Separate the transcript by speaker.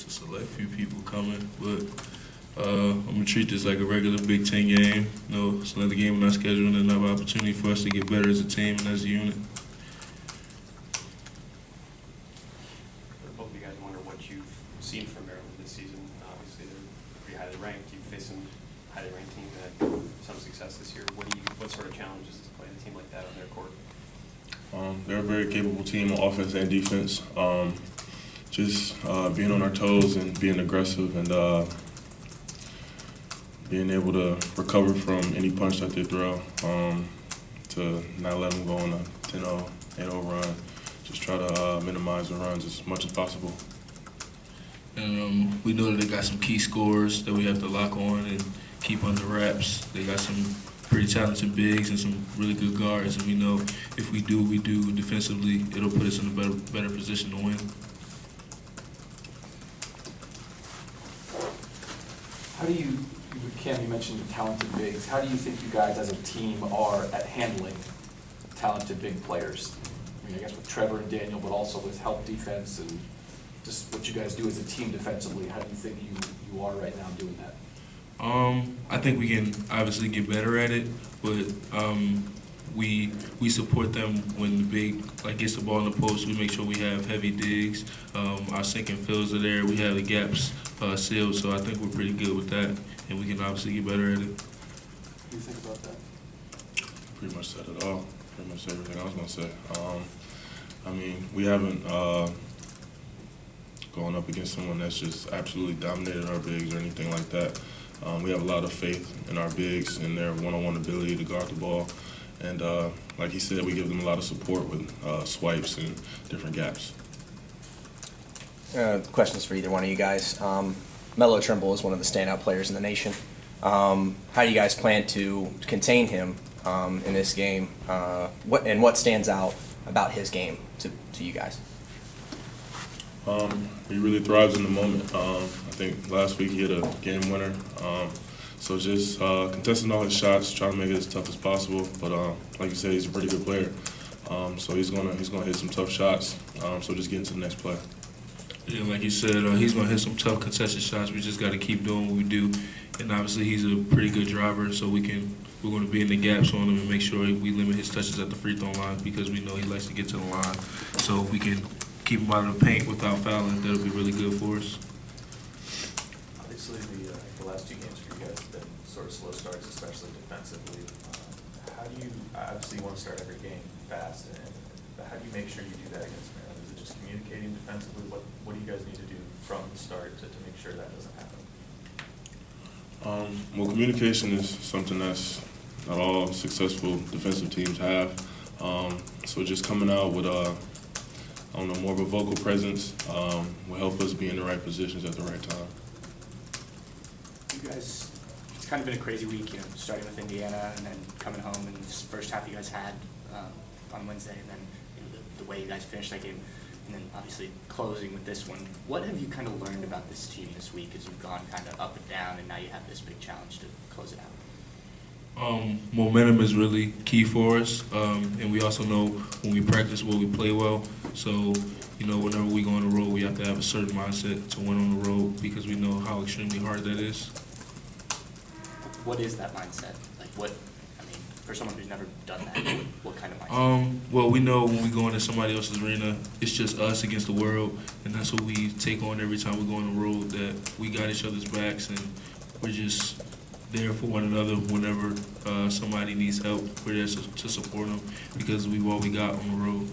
Speaker 1: just a select few people coming, but I'm gonna treat this like a regular Big Ten game. You know, it's another game on our schedule and another opportunity for us to get better as a team and as a unit.
Speaker 2: Both of you guys wonder what you've seen from Maryland this season. Obviously, they're pretty highly ranked. You've faced some highly ranked teams that had some success this year. What sort of challenges is playing a team like that on their court?
Speaker 3: They're a very capable team on offense and defense. Just being on our toes and being aggressive and being able to recover from any punch that they throw, to not let them go on a 10-0, 8-0 run. Just try to minimize the runs as much as possible.
Speaker 1: And we know that they got some key scorers that we have to lock on and keep under wraps. They got some pretty talented bigs and some really good guards, and we know if we do defensively, it'll put us in a better position to win.
Speaker 4: How do you, Cam, you mentioned talented bigs. How do you think you guys as a team are at handling talented big players? I mean, I guess with Trevor and Daniel, but also with help defense and just what you guys do as a team defensively. How do you think you are right now doing that?
Speaker 1: I think we can obviously get better at it, but we support them when the big gets the ball in the post. We make sure we have heavy digs. Our sinking fields are there. We have the gaps sealed, so I think we're pretty good with that, and we can obviously get better at it.
Speaker 4: What do you think about that?
Speaker 3: Pretty much said it all. Pretty much everything I was gonna say. I mean, we haven't gone up against someone that's just absolutely dominated our bigs or anything like that. We have a lot of faith in our bigs and their one-on-one ability to guard the ball. And like he said, we give them a lot of support with swipes and different gaps.
Speaker 5: Questions for either one of you guys. Melo Trimble is one of the standout players in the nation. How do you guys plan to contain him in this game? What stands out about his game to you guys?
Speaker 3: He really thrives in the moment. I think last week he hit a game winner. So just contesting all his shots, trying to make it as tough as possible. But like you said, he's a pretty good player. So he's gonna hit some tough shots. So just get into the next play.
Speaker 1: Yeah, like you said, he's gonna hit some tough contested shots. We just got to keep doing what we do, and obviously he's a pretty good driver. So we're going to be in the gaps on him and make sure we limit his touches at the free throw line because we know he likes to get to the line. So if we can keep him out of the paint without fouling, that'll be really good for us.
Speaker 6: Obviously, the last two games for you guys have been sort of slow starts, especially defensively. How do you, obviously you want to start every game fast, but how do you make sure you do that against Maryland? Is it just communicating defensively? What do you guys need to do from the start to make sure that doesn't happen?
Speaker 3: Well, communication is something that's not all successful defensive teams have. So just coming out with more of a vocal presence will help us be in the right positions at the right time.
Speaker 7: You guys, it's kind of been a crazy week, starting with Indiana and then coming home and this first half you guys had on Wednesday, and then the way you guys finished that game, and then obviously closing with this one. What have you kind of learned about this team this week as you've gone kind of up and down, and now you have this big challenge to close it out?
Speaker 1: Momentum is really key for us, and we also know when we practice well, we play well. So, whenever we go on the road, we have to have a certain mindset to win on the road because we know how extremely hard that is.
Speaker 7: What is that mindset? For someone who's never done that, what kind of mindset?
Speaker 1: Well, we know when we go into somebody else's arena, it's just us against the world, and that's what we take on every time we go on the road, that we got each other's backs, and we're just there for one another whenever somebody needs help. We're there to support them because we've all we got on the road.